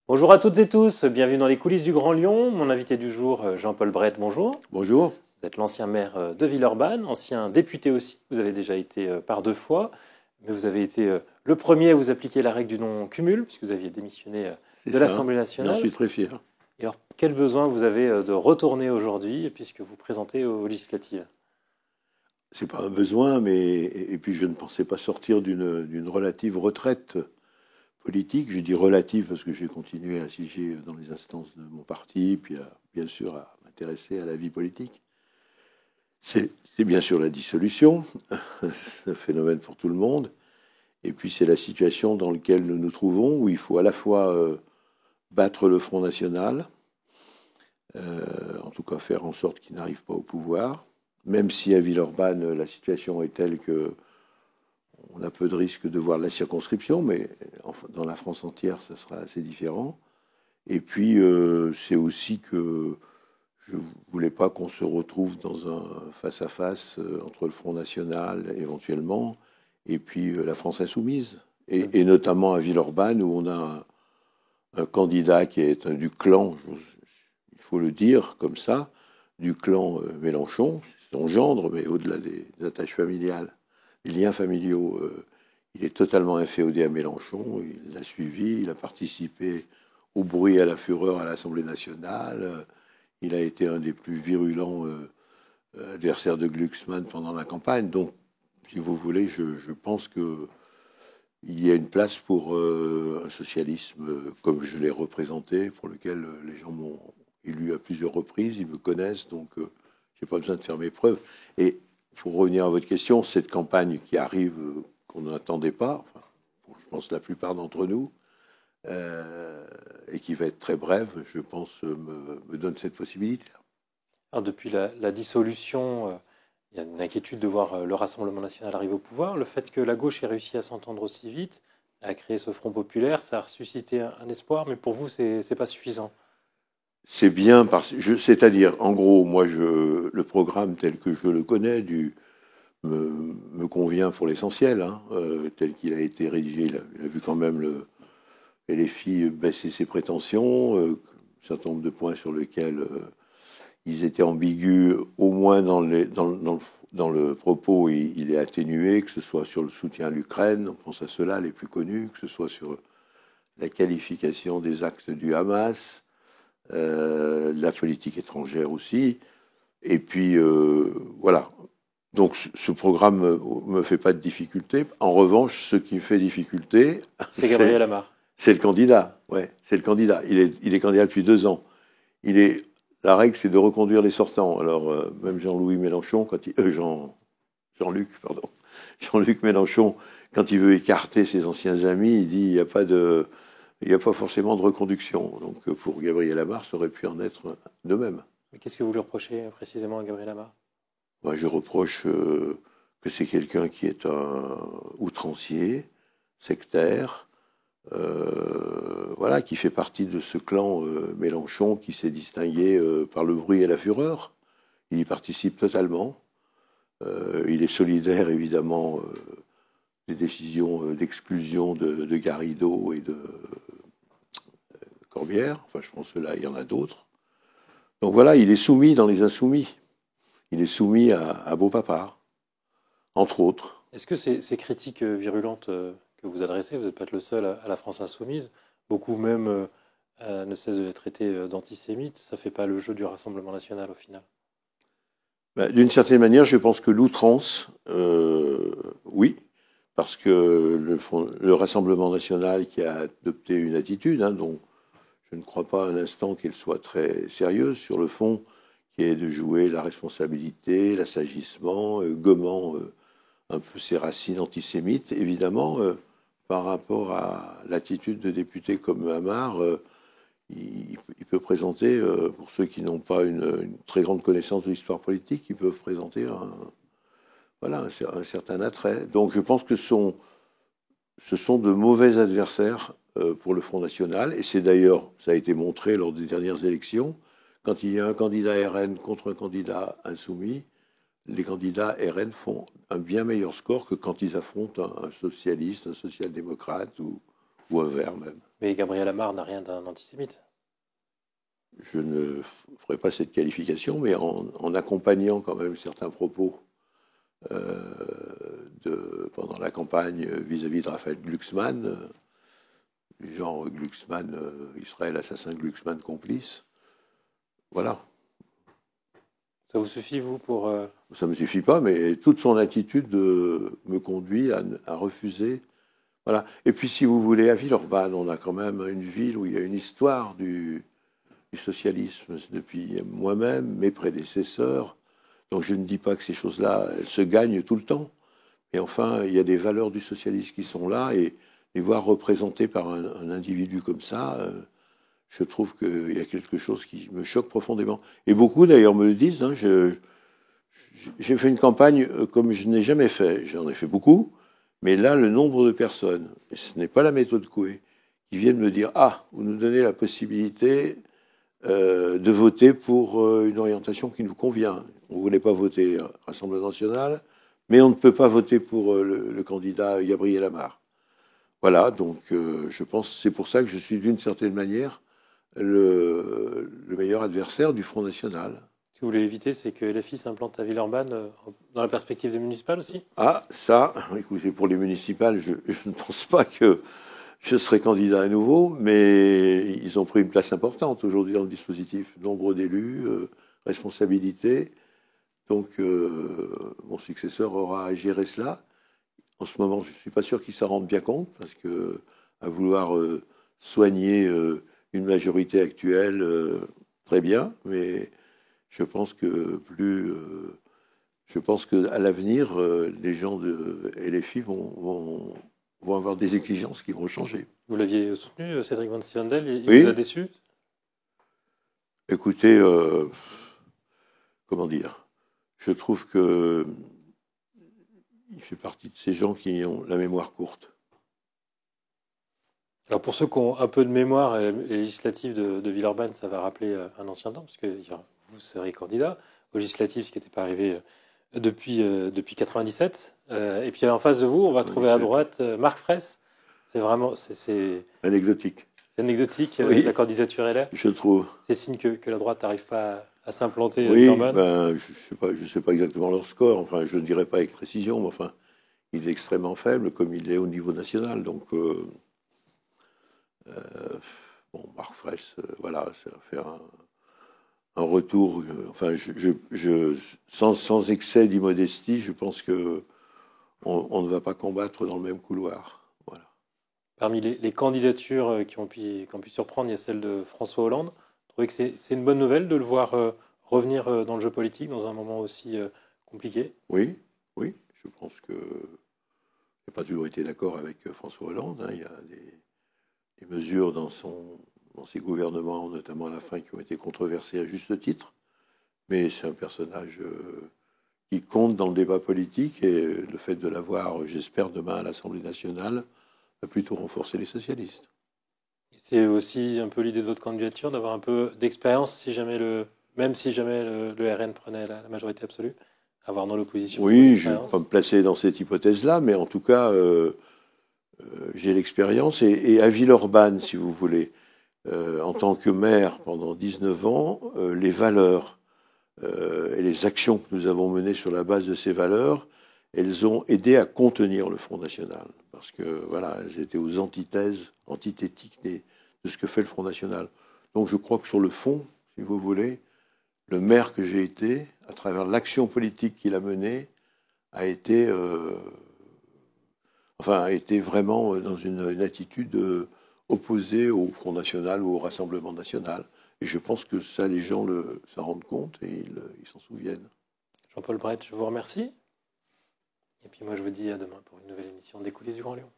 Bonjour à toutes et tous, bienvenue dans les coulisses du Grand Lyon. Mon invité du jour, Jean-Paul Brett, bonjour. Bonjour. Vous êtes l'ancien maire de Villeurbanne, ancien député aussi. Vous avez déjà été par deux fois, mais vous avez été le premier à vous appliquer la règle du non-cumul, puisque vous aviez démissionné de l'Assemblée J'en nationale. suis très fier. Et alors, quel besoin vous avez de retourner aujourd'hui, puisque vous présentez aux législatives? C'est pas un besoin, mais et puis je ne pensais pas sortir d'une relative retraite politique. Je dis relative parce que j'ai continué à siéger dans les instances de mon parti, puis bien sûr à m'intéresser à la vie politique. C'est bien sûr la dissolution, c'est un phénomène pour tout le monde. Et puis c'est la situation dans laquelle nous nous trouvons, où il faut à la fois battre le Front National, en tout cas faire en sorte qu'il n'arrive pas au pouvoir, même si à Villeurbanne, la situation est telle que on a peu de risque de voir la circonscription, mais enfin, dans la France entière, ça sera assez différent. Et puis, c'est aussi que je ne voulais pas qu'on se retrouve dans un face-à-face entre le Front National, éventuellement, et puis la France Insoumise. Et notamment à Villeurbanne, où on a un candidat qui est du clan, il faut le dire comme ça, du clan Mélenchon, c'est son gendre, mais au-delà des attaches familiales, des liens familiaux, il est totalement inféodé à Mélenchon, il l'a suivi, il a participé au bruit et à la fureur à l'Assemblée nationale, il a été un des plus virulents adversaires de Glucksmann pendant la campagne, donc si vous voulez, je pense que il y a une place pour un socialisme comme je l'ai représenté, pour lequel les gens m'ont élu à plusieurs reprises, ils me connaissent, donc je n'ai pas besoin de faire mes preuves. Et pour revenir à votre question, cette campagne qui arrive, qu'on n'attendait pas, enfin, pour, je pense la plupart d'entre nous, et qui va être très brève, je pense, me donne cette possibilité. Alors, depuis la dissolution, il y a une inquiétude de voir le Rassemblement national arriver au pouvoir. Le fait que la gauche ait réussi à s'entendre aussi vite, à créer ce Front populaire, ça a ressuscité un espoir, mais pour vous, c'est pas suffisant. C'est bien, c'est-à-dire, en gros, moi, le programme tel que je le connais me convient pour l'essentiel, hein, tel qu'il a été rédigé. Il a vu quand même les filles baisser ses prétentions, un certain nombre de points sur lesquels ils étaient ambigus, au moins dans le propos, il est atténué, que ce soit sur le soutien à l'Ukraine, on pense à ceux-là les plus connus, que ce soit sur la qualification des actes du Hamas, la politique étrangère aussi. Et puis, voilà. Donc, ce programme me fait pas de difficulté. En revanche, ce qui me fait difficulté, C'est Gabriel Amar. c'est le candidat. Ouais, c'est le candidat. Il est candidat depuis 2 ans. La règle, c'est de reconduire les sortants. Alors, même Jean-Louis Mélenchon, Jean-Luc, pardon. Jean-Luc Mélenchon, quand il veut écarter ses anciens amis, il dit il n'y a pas forcément de reconduction. Donc, pour Gabriel Amar, ça aurait pu en être de même. Mais qu'est-ce que vous lui reprochez précisément à Gabriel Amar? Moi, je reproche que c'est quelqu'un qui est un outrancier, sectaire, voilà, qui fait partie de ce clan Mélenchon qui s'est distingué par le bruit et la fureur. Il y participe totalement. Il est solidaire, évidemment, des décisions d'exclusion de Garrido et de Corbière. Enfin, je pense que là, il y en a d'autres. Donc voilà, il est soumis dans les insoumis. Il est soumis à Beau Papa, entre autres. Est-ce que ces critiques virulentes que vous adressez, vous n'êtes pas le seul à la France insoumise, beaucoup même ne cessent de les traiter d'antisémites, ça ne fait pas le jeu du Rassemblement national au final? D'une certaine manière, je pense que l'outrance, oui, parce que le Rassemblement national qui a adopté une attitude, hein, dont je ne crois pas un instant qu'elle soit très sérieuse sur le fond, qui est de jouer la responsabilité, l'assagissement, gommant un peu ses racines antisémites, évidemment, par rapport à l'attitude de députés comme Hamar, il peut présenter, pour ceux qui n'ont pas une très grande connaissance de l'histoire politique, ils peuvent présenter voilà, un certain attrait. Donc je pense que ce sont de mauvais adversaires pour le Front National, et c'est d'ailleurs, ça a été montré lors des dernières élections, quand il y a un candidat RN contre un candidat insoumis, les candidats RN font un bien meilleur score que quand ils affrontent un socialiste, un social-démocrate ou ou un vert même. Mais Gabriel Amar n'a rien d'un antisémite. Je ne ferai pas cette qualification, mais en accompagnant quand même certains propos pendant la campagne vis-à-vis de Raphaël Glucksmann, du genre Glucksmann, Israël assassin, Glucksmann complice. Voilà. Ça vous suffit, vous, pour... Ça ne me suffit pas, mais toute son attitude me conduit à refuser. Voilà. Et puis, si vous voulez, à Villeurbanne, on a quand même une ville où il y a une histoire du socialisme depuis moi-même, mes prédécesseurs. Donc, je ne dis pas que ces choses-là se gagnent tout le temps. Mais enfin, il y a des valeurs du socialisme qui sont là, et les voir représentées par un individu comme ça, je trouve qu'il y a quelque chose qui me choque profondément. Et beaucoup, d'ailleurs, me le disent. Hein, j'ai fait une campagne comme je n'ai jamais fait. J'en ai fait beaucoup. Mais là, le nombre de personnes, et ce n'est pas la méthode Coué, qui viennent me dire « Ah, vous nous donnez la possibilité de voter pour une orientation qui nous convient. On ne voulait pas voter Rassemblement national, mais on ne peut pas voter pour le candidat Gabriel Amar. » Voilà, donc je pense que c'est pour ça que je suis d'une certaine manière le meilleur adversaire du Front National. Ce que vous voulez éviter, c'est que LFI s'implante à Villeurbanne dans la perspective des municipales aussi? Ah, ça, écoutez, pour les municipales, je ne pense pas que je serai candidat à nouveau, mais ils ont pris une place importante aujourd'hui dans le dispositif. Nombre d'élus, responsabilité. Donc, mon successeur aura à gérer cela. En ce moment, je ne suis pas sûr qu'ils s'en rendent bien compte, parce que à vouloir soigner une majorité actuelle, très bien, mais je pense que qu'à l'avenir, les gens de LFI vont avoir des exigences qui vont changer. Vous l'aviez soutenu, Cédric Van Stevendel, il Oui. vous a déçu? Écoutez, comment dire, je trouve que il fait partie de ces gens qui ont la mémoire courte. Alors pour ceux qui ont un peu de mémoire, les législatives de Villeurbanne, ça va rappeler un ancien temps, puisque vous serez candidat aux législatives, ce qui n'était pas arrivé depuis 97. Et puis en face de vous, on va trouver à droite Marc Fraisse. C'est vraiment... C'est anecdotique. C'est anecdotique, oui, la candidature LR. Je trouve. C'est signe que la droite n'arrive pas à s'implanter à Oui, Villeurbanne. Ben, je sais pas exactement leur score. Enfin, je ne dirais pas avec précision, mais enfin, il est extrêmement faible, comme il est au niveau national. Donc, bon, Marc Fraisse, voilà, ça va faire un retour. Enfin, sans excès d'immodestie, je pense que on ne va pas combattre dans le même couloir. Voilà. Parmi les candidatures qui ont pu surprendre, il y a celle de François Hollande. Vous trouvez que c'est une bonne nouvelle de le voir revenir dans le jeu politique dans un moment aussi compliqué? Oui, oui. Je pense que je n'ai pas toujours été d'accord avec François Hollande. Hein. Il y a des mesures dans ses gouvernements, notamment à la fin, qui ont été controversées à juste titre. Mais c'est un personnage qui compte dans le débat politique, et le fait de l'avoir, j'espère, demain à l'Assemblée nationale, va plutôt renforcer les socialistes. C'est aussi un peu l'idée de votre candidature, d'avoir un peu d'expérience, même si jamais le RN prenait la majorité absolue, avoir dans l'opposition. Oui, je ne vais pas me placer dans cette hypothèse-là, mais en tout cas, j'ai l'expérience. Et à Villeurbanne, si vous voulez, en tant que maire pendant 19 ans, les valeurs et les actions que nous avons menées sur la base de ces valeurs, elles ont aidé à contenir le Front National. Parce que, voilà, elles étaient aux antithétiques de ce que fait le Front National. Donc je crois que sur le fond, si vous voulez, le maire que j'ai été, à travers l'action politique qu'il a menée, a été vraiment dans une attitude opposée au Front National ou au Rassemblement National. Et je pense que ça, les gens s'en rendent compte et ils s'en souviennent. Jean-Paul Brett, je vous remercie. Et puis moi, je vous dis à demain pour une nouvelle émission des coulisses du Grand Lyon.